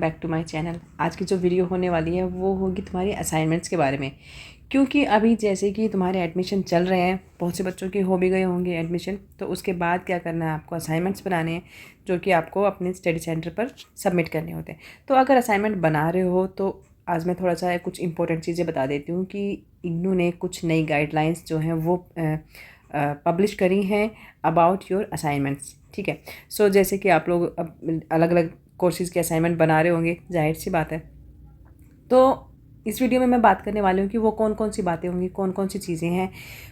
Back to my channel. आज की जो वीडियो होने वाली है वो होगी तुम्हारी असाइनमेंट्स के बारे में, क्योंकि अभी जैसे कि तुम्हारे एडमिशन चल रहे हैं, बहुत से बच्चों के हो भी गए होंगे एडमिशन। तो उसके बाद क्या करना है, आपको असाइनमेंट्स बनाने हैं जो कि आपको अपने स्टडी सेंटर पर सबमिट करने होते हैं। तो अगर असाइनमेंट बना रहे हो तो आज मैं थोड़ा सा कुछ इंपॉर्टेंट चीज़ें बता देती हूँ कि इग्नू ने कुछ नई गाइडलाइंस जो हैं वो पब्लिश करी हैं अबाउट योर असाइनमेंट्स। ठीक है। सो जैसे कि आप लोग अब अलग अलग कोर्सेज़ के असाइनमेंट बना रहे होंगे, जाहिर सी बात है। तो इस वीडियो में मैं बात करने वाली हूँ कि वो कौन कौन सी बातें होंगी, कौन कौन सी चीज़ें हैं,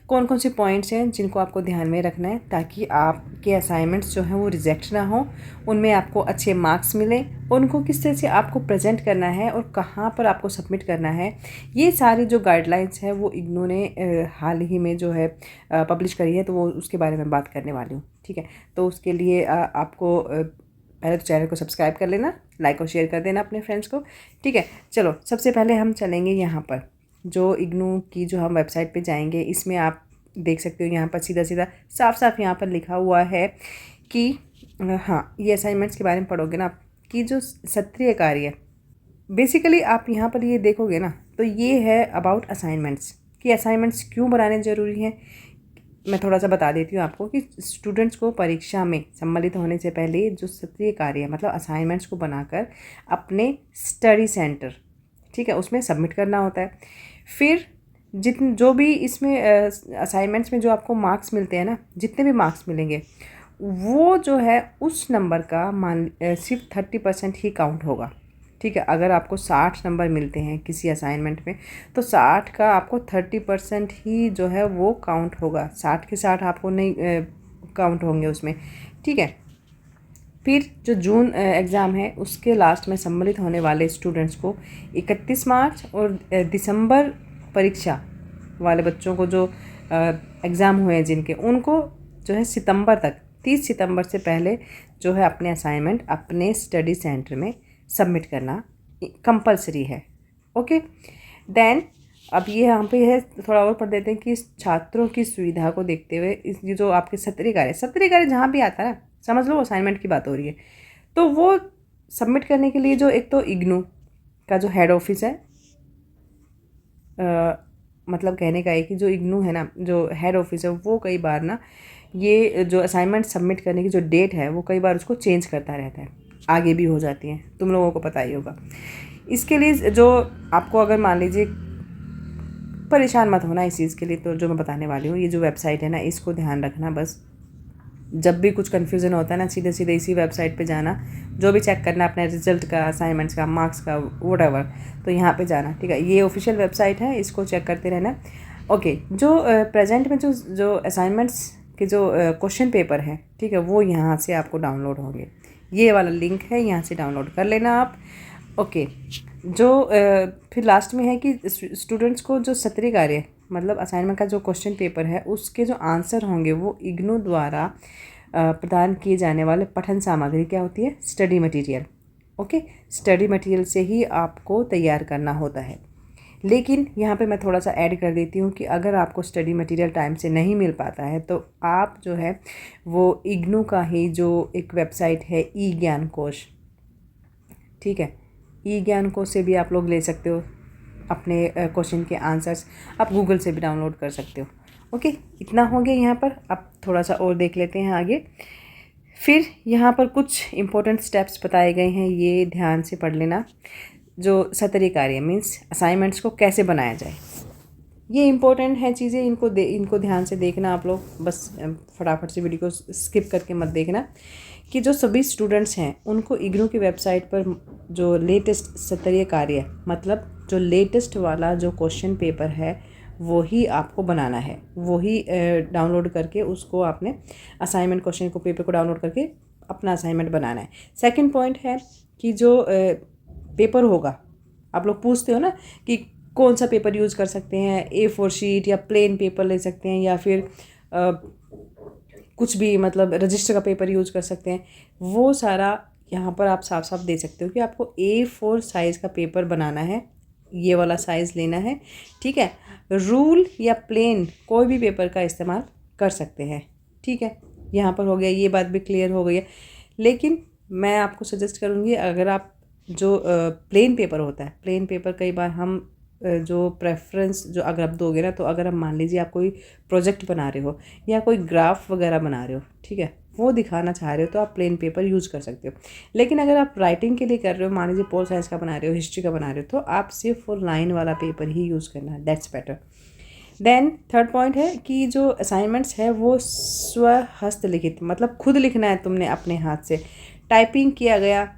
कौन कौन से पॉइंट्स हैं जिनको आपको ध्यान में रखना है ताकि आपके असाइनमेंट्स जो हैं वो रिजेक्ट ना हो, उनमें आपको अच्छे मार्क्स मिलें। उनको किस तरह से आपको प्रेजेंट करना है और कहाँ पर आपको सबमिट करना है, ये सारी जो गाइडलाइंस है वो इग्नू ने हाल ही में जो है पब्लिश करी है, तो वो उसके बारे में बात करने वाली हूँ। ठीक है। तो उसके लिए आपको पहले तो चैनल को सब्सक्राइब कर लेना, लाइक और शेयर कर देना अपने फ्रेंड्स को। ठीक है। चलो सबसे पहले हम चलेंगे यहाँ पर जो इग्नू की जो हम वेबसाइट पे जाएंगे, इसमें आप देख सकते हो यहाँ पर सीधा सीधा साफ साफ यहाँ पर लिखा हुआ है कि हाँ, ये असाइनमेंट्स के बारे में पढ़ोगे ना कि जो सत्रीय कार्य, बेसिकली आप यहाँ पर ये देखोगे ना तो ये है अबाउट असाइनमेंट्स कि असाइनमेंट्स क्यों बनाने ज़रूरी हैं। मैं थोड़ा सा बता देती हूँ आपको कि स्टूडेंट्स को परीक्षा में सम्मिलित होने से पहले जो सत्रीय कार्य मतलब असाइनमेंट्स को बनाकर अपने स्टडी सेंटर, ठीक है, उसमें सबमिट करना होता है। फिर जितने जो भी इसमें असाइनमेंट्स में जो आपको मार्क्स मिलते हैं ना, जितने भी मार्क्स मिलेंगे वो जो है उस नंबर का सिर्फ 30% ही काउंट होगा। ठीक है। अगर आपको 60 नंबर मिलते हैं किसी असाइनमेंट में तो 60 का आपको 30% ही जो है वो काउंट होगा, 60 के 60 आपको नहीं काउंट होंगे उसमें। ठीक है। फिर जो जून एग्ज़ाम है उसके लास्ट में सम्मिलित होने वाले स्टूडेंट्स को 31 मार्च और दिसंबर परीक्षा वाले बच्चों को जो एग्ज़ाम हुए हैं जिनके, उनको जो है सितंबर तक 30 सितंबर से पहले जो है अपने असाइनमेंट अपने स्टडी सेंटर में सबमिट करना कंपलसरी है। ओके। देन अब ये यहाँ पे है, थोड़ा और पढ़ देते हैं कि छात्रों की सुविधा को देखते हुए इस ये जो आपके सत्रीय कार्य जहाँ भी आता है ना, समझ लो असाइनमेंट की बात हो रही है, तो वो सबमिट करने के लिए जो एक तो इग्नू का जो हेड ऑफिस है, मतलब कहने का है कि जो इग्नू है ना, जो हेड ऑफिस है वो कई बार ना ये जो असाइनमेंट सबमिट करने की जो डेट है वो कई बार उसको चेंज करता रहता है, आगे भी हो जाती हैं, तुम लोगों को पता ही होगा। इसके लिए जो आपको अगर मान लीजिए, परेशान मत होना इस चीज़ के लिए, तो जो मैं बताने वाली हूँ ये जो वेबसाइट है ना, इसको ध्यान रखना बस। जब भी कुछ कन्फ्यूज़न होता है ना, सीधे सीधे इसी वेबसाइट पे जाना, जो भी चेक करना अपने रिजल्ट का, असाइनमेंट्स का, मार्क्स का, वोटेवर, तो यहाँ पे जाना। ठीक है। ये ऑफिशियल वेबसाइट है, इसको चेक करते रहना। ओके। जो प्रेजेंट में जो असाइनमेंट्स के जो क्वेश्चन पेपर हैं, ठीक है, वो यहाँ से आपको डाउनलोड होंगे। ये वाला लिंक है, यहाँ से डाउनलोड कर लेना आप। ओके। जो फिर लास्ट में है कि स्टूडेंट्स को जो सत्रीय कार्य मतलब असाइनमेंट का जो क्वेश्चन पेपर है उसके जो आंसर होंगे वो इग्नू द्वारा प्रदान किए जाने वाले पठन सामग्री क्या होती है, study material. Okay. Study material से ही आपको तैयार करना होता है। लेकिन यहाँ पे मैं थोड़ा सा ऐड कर देती हूँ कि अगर आपको स्टडी मटेरियल टाइम से नहीं मिल पाता है तो आप जो है वो इग्नू का ही जो एक वेबसाइट है ई ज्ञान कोश, ठीक है, ई ज्ञान कोश से भी आप लोग ले सकते हो अपने क्वेश्चन के आंसर्स, आप गूगल से भी डाउनलोड कर सकते हो। ओके। इतना हो गया यहाँ पर। अब थोड़ा सा और देख लेते हैं आगे। फिर यहाँ पर कुछ इम्पोर्टेंट स्टेप्स बताए गए हैं, ये ध्यान से पढ़ लेना। जो सत्रीय कार्य मीन्स असाइनमेंट्स को कैसे बनाया जाए, ये इम्पोर्टेंट है चीज़ें, इनको ध्यान से देखना आप लोग, बस फटाफट से वीडियो को स्किप करके मत देखना। कि जो सभी स्टूडेंट्स हैं उनको इग्नू की वेबसाइट पर जो लेटेस्ट सत्रीय कार्य मतलब जो लेटेस्ट वाला जो क्वेश्चन पेपर है वो ही आपको बनाना है, वो ही डाउनलोड करके उसको आपने असाइनमेंट क्वेश्चन को पेपर को डाउनलोड करके अपना असाइनमेंट बनाना है। सेकंड पॉइंट है कि जो पेपर होगा, आप लोग पूछते हो ना कि कौन सा पेपर यूज़ कर सकते हैं, A4 शीट या प्लेन पेपर ले सकते हैं या फिर कुछ भी मतलब रजिस्टर का पेपर यूज़ कर सकते हैं, वो सारा यहाँ पर आप साफ साफ दे सकते हो कि आपको A4 साइज़ का पेपर बनाना है, ये वाला साइज़ लेना है। ठीक है। रूल या प्लेन कोई भी पेपर का इस्तेमाल कर सकते हैं। ठीक है। यहाँ पर हो गया, ये बात भी क्लियर हो गई है। लेकिन मैं आपको सजेस्ट करूँगी अगर आप जो प्लेन पेपर होता है, प्लेन पेपर कई बार हम जो प्रेफरेंस जो अगर आप दोगे ना, तो अगर हम मान लीजिए आप कोई प्रोजेक्ट बना रहे हो या कोई ग्राफ वगैरह बना रहे हो, ठीक है, वो दिखाना चाह रहे हो, तो आप प्लेन पेपर यूज़ कर सकते हो। लेकिन अगर आप राइटिंग के लिए कर रहे हो, मान लीजिए पोल साइंस का बना रहे हो, हिस्ट्री का बना रहे हो, तो आप सिर्फ वो लाइन वाला पेपर ही यूज़ करना है, that's better. Then third point है कि जो असाइनमेंट्स है वो हस्तलिखित, मतलब खुद लिखना है तुमने अपने हाथ से। टाइपिंग किया गया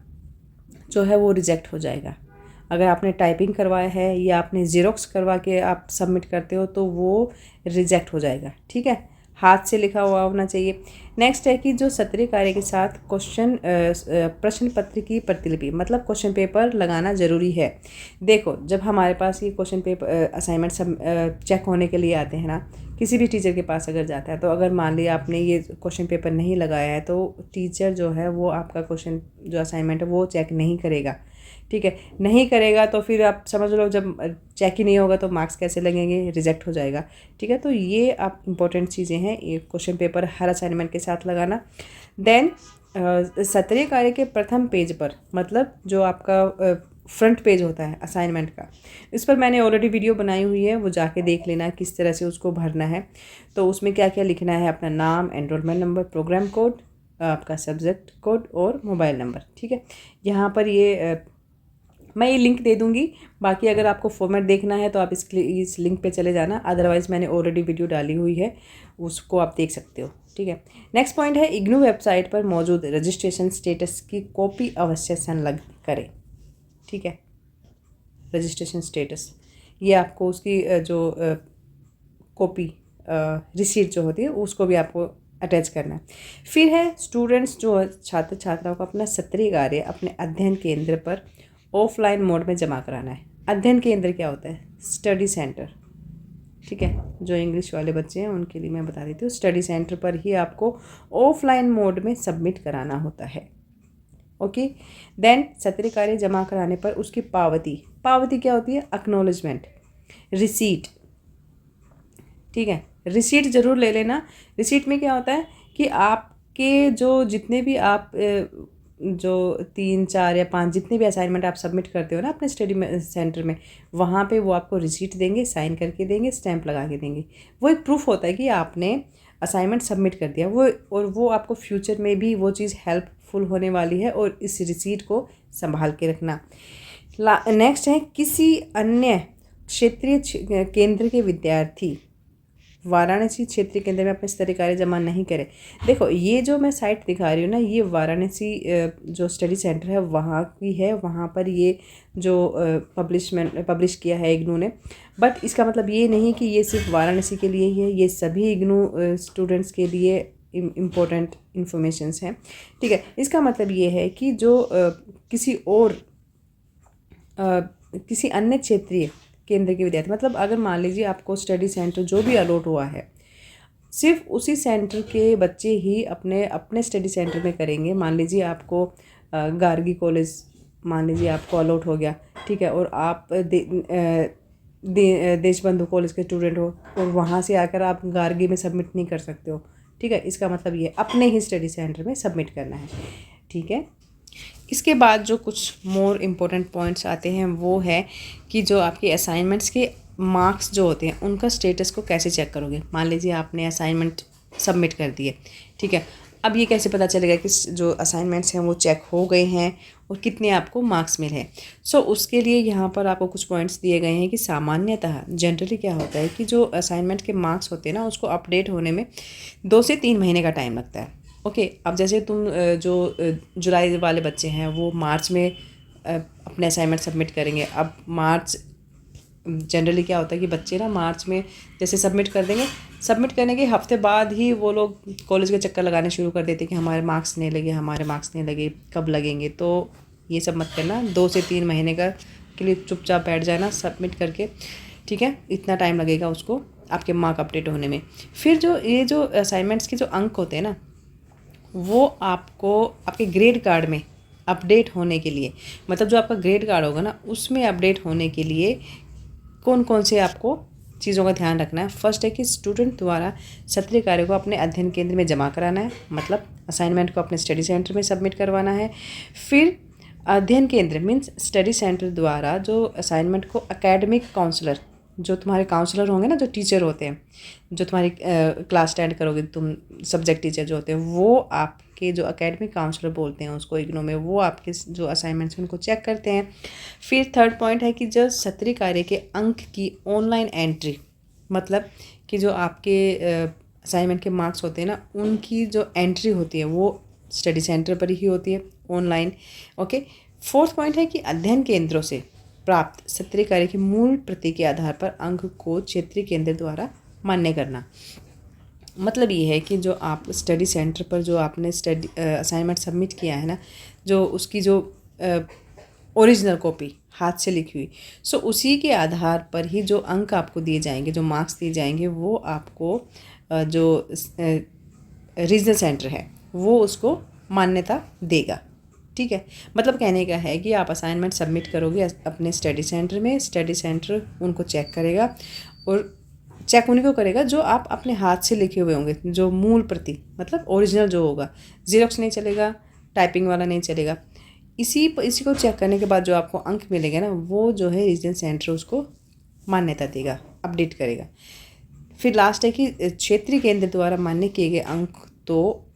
जो है वो रिजेक्ट हो जाएगा। अगर आपने टाइपिंग करवाया है या आपने ज़ेरोक्स करवा के आप सबमिट करते हो तो वो रिजेक्ट हो जाएगा, ठीक है। हाथ से लिखा हुआ होना चाहिए। नेक्स्ट है कि जो सत्रीय कार्य के साथ प्रश्न पत्र की प्रतिलिपि, मतलब क्वेश्चन पेपर लगाना ज़रूरी है। देखो, जब हमारे पास ये क्वेश्चन पेपर असाइनमेंट सब चेक होने के लिए आते हैं ना, किसी भी टीचर के पास अगर जाता है, तो अगर मान लिया आपने ये क्वेश्चन पेपर नहीं लगाया है, तो टीचर जो है वो आपका क्वेश्चन जो असाइनमेंट है वो चेक नहीं करेगा, ठीक है। नहीं करेगा तो फिर आप समझ लो, जब चेक ही नहीं होगा तो मार्क्स कैसे लगेंगे, रिजेक्ट हो जाएगा, ठीक है। तो ये आप इम्पोर्टेंट चीज़ें हैं, ये क्वेश्चन पेपर हर असाइनमेंट के साथ लगाना। देन सत्रीय कार्य के प्रथम पेज पर, मतलब जो आपका फ्रंट पेज होता है असाइनमेंट का, इस पर मैंने ऑलरेडी वीडियो बनाई हुई है, वो जाके देख लेना किस तरह से उसको भरना है। तो उसमें क्या क्या लिखना है, अपना नाम, एनरोलमेंट नंबर, प्रोग्राम कोड, आपका सब्जेक्ट कोड और मोबाइल नंबर, ठीक है। यहाँ पर ये मैं ये लिंक दे दूँगी, बाकी अगर आपको फॉर्मेट देखना है तो आप इस लिंक पे चले जाना, अदरवाइज़ मैंने ऑलरेडी वीडियो डाली हुई है, उसको आप देख सकते हो, ठीक है। नेक्स्ट पॉइंट है, इग्नू वेबसाइट पर मौजूद रजिस्ट्रेशन स्टेटस की कॉपी अवश्य संलग्न करें, ठीक है। रजिस्ट्रेशन स्टेटस, ये आपको उसकी जो कॉपी रिसीट जो होती है उसको भी आपको अटैच करना है। फिर है स्टूडेंट्स, जो छात्र छात्राओं को अपना सत्रीय कार्य अपने अध्ययन केंद्र पर ऑफलाइन मोड में जमा कराना है। अध्ययन केंद्र क्या होता है, स्टडी सेंटर, ठीक है। जो इंग्लिश वाले बच्चे हैं उनके लिए मैं बता देती हूँ, स्टडी सेंटर पर ही आपको ऑफलाइन मोड में सबमिट कराना होता है, ओके। देन सत्रीय कार्य जमा कराने पर उसकी पावती क्या होती है, एक्नॉलेजमेंट, रिसीट, ठीक है। रिसीट ज़रूर ले लेना। रिसीट में क्या होता है कि आपके जो जितने भी आप जो 3, 4 या 5 जितने भी असाइनमेंट आप सबमिट करते हो ना अपने स्टडी सेंटर में, वहाँ पे वो आपको रिसीट देंगे, साइन करके देंगे, स्टैंप लगा के देंगे। वो एक प्रूफ होता है कि आपने असाइनमेंट सबमिट कर दिया, वो आपको फ्यूचर में भी वो चीज़ हेल्पफुल होने वाली है, और इस रिसीट को संभाल के रखना। नेक्स्ट है, किसी अन्य क्षेत्रीय केंद्र के विद्यार्थी वाराणसी क्षेत्रीय केंद्र में अपने स्तरीय कार्य जमा नहीं करें। देखो, ये जो मैं साइट दिखा रही हूँ ना, ये वाराणसी जो स्टडी सेंटर है वहाँ की है, वहाँ पर ये जो पब्लिश किया है इग्नू ने। बट इसका मतलब ये नहीं कि ये सिर्फ वाराणसी के लिए ही है, ये सभी इग्नू स्टूडेंट्स के लिए इम्पोर्टेंट इन्फॉर्मेशंस हैं, ठीक है। इसका मतलब ये है कि जो किसी अन्य क्षेत्रीय केंद्र के विद्यार्थी, मतलब अगर मान लीजिए आपको स्टडी सेंटर जो भी अलॉट हुआ है, सिर्फ उसी सेंटर के बच्चे ही अपने अपने स्टडी सेंटर में करेंगे। मान लीजिए आपको गार्गी कॉलेज मान लीजिए आपको अलॉट हो गया, ठीक है, और आप देशबंधु कॉलेज के स्टूडेंट हो, और वहाँ से आकर आप गार्गी में सबमिट नहीं कर सकते हो, ठीक है। इसका मतलब ये अपने ही स्टडी सेंटर में सबमिट करना है, ठीक है। इसके बाद जो कुछ मोर इम्पोर्टेंट पॉइंट्स आते हैं वो है कि जो आपके असाइनमेंट्स के मार्क्स जो होते हैं उनका स्टेटस को कैसे चेक करोगे। मान लीजिए आपने असाइनमेंट सबमिट कर दिए, ठीक है। अब ये कैसे पता चलेगा कि जो असाइनमेंट्स हैं वो चेक हो गए हैं और कितने आपको मार्क्स मिले हैं। सो उसके लिए यहाँ पर आपको कुछ पॉइंट्स दिए गए हैं कि सामान्यतः जनरली क्या होता है कि जो असाइनमेंट के मार्क्स होते हैं ना, उसको अपडेट होने में 2 से 3 महीने का टाइम लगता है, ओके। अब जैसे तुम जो जुलाई वाले बच्चे हैं वो मार्च में अपने असाइनमेंट सबमिट करेंगे। अब मार्च जनरली क्या होता है कि बच्चे ना मार्च में जैसे सबमिट कर देंगे, सबमिट करने के हफ्ते बाद ही वो लोग कॉलेज के चक्कर लगाने शुरू कर देते हैं कि हमारे मार्क्स नहीं लगे, हमारे मार्क्स नहीं लगे, कब लगेंगे। तो ये सब मत करना, 2 से 3 महीने का के लिए चुपचाप बैठ जाना सबमिट करके, ठीक है। इतना टाइम लगेगा उसको आपके मार्क अपडेट होने में। फिर जो असाइनमेंट्स के जो अंक होते हैं ना, वो आपको आपके ग्रेड कार्ड में अपडेट होने के लिए, मतलब जो आपका ग्रेड कार्ड होगा ना उसमें अपडेट होने के लिए कौन कौन से आपको चीज़ों का ध्यान रखना है। फर्स्ट है कि स्टूडेंट द्वारा सत्रीय कार्य को अपने अध्ययन केंद्र में जमा कराना है, मतलब असाइनमेंट को अपने स्टडी सेंटर में सबमिट करवाना है। फिर अध्ययन केंद्र मीन्स स्टडी सेंटर द्वारा जो असाइनमेंट को एकेडमिक काउंसलर, जो तुम्हारे काउंसलर होंगे ना, जो टीचर होते हैं, जो तुम्हारी क्लास अटेंड करोगे तुम, सब्जेक्ट टीचर जो होते हैं, वो आपके जो एकेडमिक काउंसलर बोलते हैं उसको इग्नू में, वो आपके जो असाइनमेंट्स हैं उनको चेक करते हैं। फिर थर्ड पॉइंट है कि जो सत्रीय कार्य के अंक की ऑनलाइन एंट्री, मतलब कि जो आपके असाइनमेंट के मार्क्स होते हैं ना, उनकी जो एंट्री होती है वो स्टडी सेंटर पर ही होती है, ऑनलाइन। ओके। फोर्थ पॉइंट है कि अध्ययन केंद्रों से प्राप्त सत्रीय कार्य की मूल प्रति के आधार पर अंक को क्षेत्रीय केंद्र द्वारा मान्य करना। मतलब ये है कि जो आप स्टडी सेंटर पर जो आपने स्टडी असाइनमेंट सबमिट किया है ना, जो उसकी जो ओरिजिनल कॉपी हाथ से लिखी हुई, सो उसी के आधार पर ही जो अंक आपको दिए जाएंगे, जो मार्क्स दिए जाएंगे, वो आपको जो रीजनल सेंटर है वो उसको मान्यता देगा। ठीक है। मतलब कहने का है कि आप असाइनमेंट सबमिट करोगे अपने स्टडी सेंटर में, स्टडी सेंटर उनको चेक करेगा, और चेक उन्हीं को करेगा जो आप अपने हाथ से लिखे हुए होंगे, जो मूल प्रति, मतलब ओरिजिनल जो होगा, जीरोक्स नहीं चलेगा, टाइपिंग वाला नहीं चलेगा। इसी को चेक करने के बाद जो आपको अंक मिलेगा ना, वो जो है रीजनल सेंटर उसको मान्यता देगा, अपडेट करेगा। फिर लास्ट है कि क्षेत्रीय केंद्र द्वारा मान्य किए गए अंक तो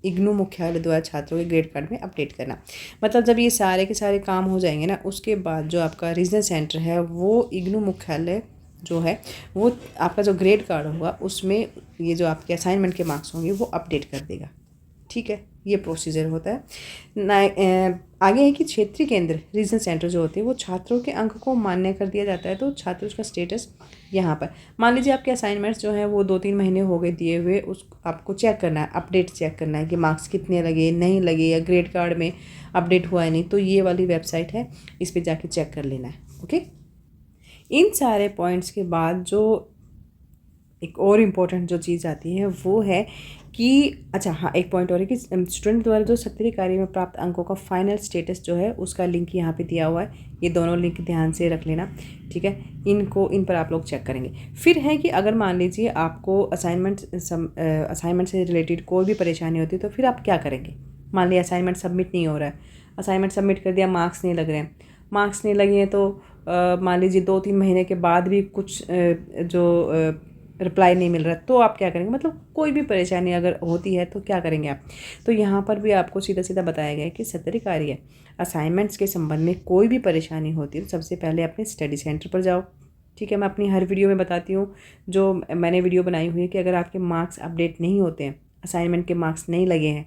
इग्नू मुख्यालय द्वारा छात्रों के ग्रेड कार्ड में अपडेट करना। मतलब जब ये सारे के सारे काम हो जाएंगे ना, उसके बाद जो आपका रीजनल सेंटर है वो इग्नू मुख्यालय जो है वो आपका जो ग्रेड कार्ड होगा उसमें ये जो आपके असाइनमेंट के मार्क्स होंगे वो अपडेट कर देगा। ठीक है, ये प्रोसीजर होता है। आगे है कि क्षेत्रीय केंद्र रीजनल सेंटर जो होते हैं वो छात्रों के अंक को मान्य कर दिया जाता है। तो छात्रों का स्टेटस यहाँ पर मान लीजिए आपके असाइनमेंट्स जो हैं वो 2-3 महीने हो गए दिए हुए, उस आपको चेक करना है, अपडेट चेक करना है कि मार्क्स कितने लगे, नहीं लगे, या ग्रेड कार्ड में अपडेट हुआ है नहीं, तो ये वाली वेबसाइट है, इस पर जाके चेक कर लेना है। ओके। इन सारे पॉइंट्स के बाद जो एक और इम्पोर्टेंट जो चीज़ आती है वो है कि अच्छा हाँ, एक पॉइंट और है कि स्टूडेंट द्वारा जो सत्रीय कार्य में प्राप्त अंकों का फाइनल स्टेटस जो है उसका लिंक यहाँ पे दिया हुआ है। ये दोनों लिंक ध्यान से रख लेना। ठीक है, इन पर आप लोग चेक करेंगे। फिर है कि अगर मान लीजिए आपको असाइनमेंट से रिलेटेड कोई भी परेशानी होती है तो फिर आप क्या करेंगे। मान लिया असाइनमेंट सबमिट नहीं हो रहा है, असाइनमेंट सबमिट कर दिया, मार्क्स नहीं लग रहे हैं, मार्क्स नहीं लगे हैं तो मान लीजिए 2-3 महीने के बाद भी कुछ जो रिप्लाई नहीं मिल रहा, तो आप क्या करेंगे। मतलब कोई भी परेशानी अगर होती है तो क्या करेंगे आप। तो यहाँ पर भी आपको सीधा सीधा बताया गया है कि सत्रीय कार्य असाइनमेंट्स के संबंध में कोई भी परेशानी होती है तो सबसे पहले अपने स्टडी सेंटर पर जाओ। ठीक है, मैं अपनी हर वीडियो में बताती हूँ, जो मैंने वीडियो बनाई हुई है, कि अगर आपके मार्क्स अपडेट नहीं होते हैं, असाइनमेंट के मार्क्स नहीं लगे हैं,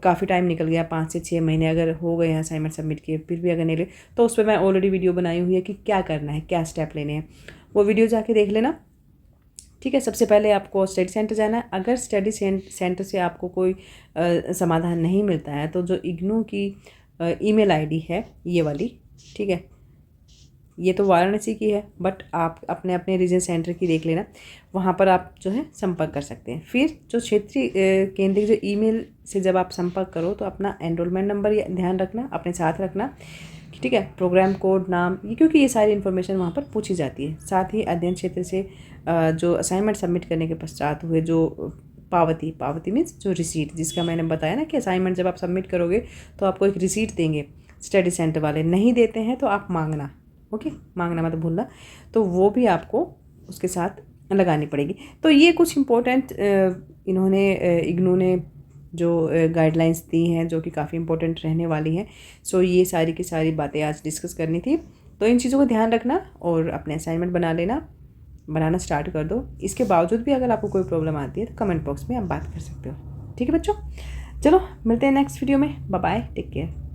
काफ़ी टाइम निकल गया, 5 से 6 महीने अगर हो गए हैं असाइनमेंट सबमिट किए, फिर भी अगर नहीं लगे, तो उस पर मैं ऑलरेडी वीडियो बनाई हुई है कि क्या करना है, क्या स्टेप लेने हैं, वो वीडियो जाके देख लेना। ठीक है, सबसे पहले आपको स्टडी सेंटर जाना है। अगर स्टडी सेंटर से आपको कोई समाधान नहीं मिलता है तो जो इग्नू की ईमेल आईडी है ये वाली, ठीक है, ये तो वाराणसी की है, बट आप अपने अपने रीजन सेंटर की देख लेना, वहाँ पर आप जो है संपर्क कर सकते हैं। फिर जो क्षेत्रीय केंद्रीय जो ईमेल से जब आप संपर्क करो तो अपना एनरोलमेंट नंबर ध्यान रखना, अपने साथ रखना। ठीक है, प्रोग्राम कोड, नाम, ये क्योंकि ये सारी इन्फॉर्मेशन वहाँ पर पूछी जाती है। साथ ही अध्ययन क्षेत्र से जो असाइनमेंट सबमिट करने के पश्चात हुए जो पावती मीन्स जो रिसीट, जिसका मैंने बताया ना कि असाइनमेंट जब आप सबमिट करोगे तो आपको एक रिसीट देंगे स्टडी सेंटर वाले, नहीं देते हैं तो आप मांगना। ओके, मांगना मत भूलना, तो वो भी आपको उसके साथ लगानी पड़ेगी। तो ये कुछ इम्पोर्टेंट इन्होंने इग्नू ने जो गाइडलाइंस दी हैं जो कि काफ़ी इंपॉर्टेंट रहने वाली हैं। सो ये सारी की सारी बातें आज डिस्कस करनी थी। तो इन चीज़ों को ध्यान रखना और अपने असाइनमेंट बनाना स्टार्ट कर दो। इसके बावजूद भी अगर आपको कोई प्रॉब्लम आती है तो कमेंट बॉक्स में आप बात कर सकते हो। ठीक है बच्चों, चलो मिलते हैं नेक्स्ट वीडियो में। Bye bye, take care.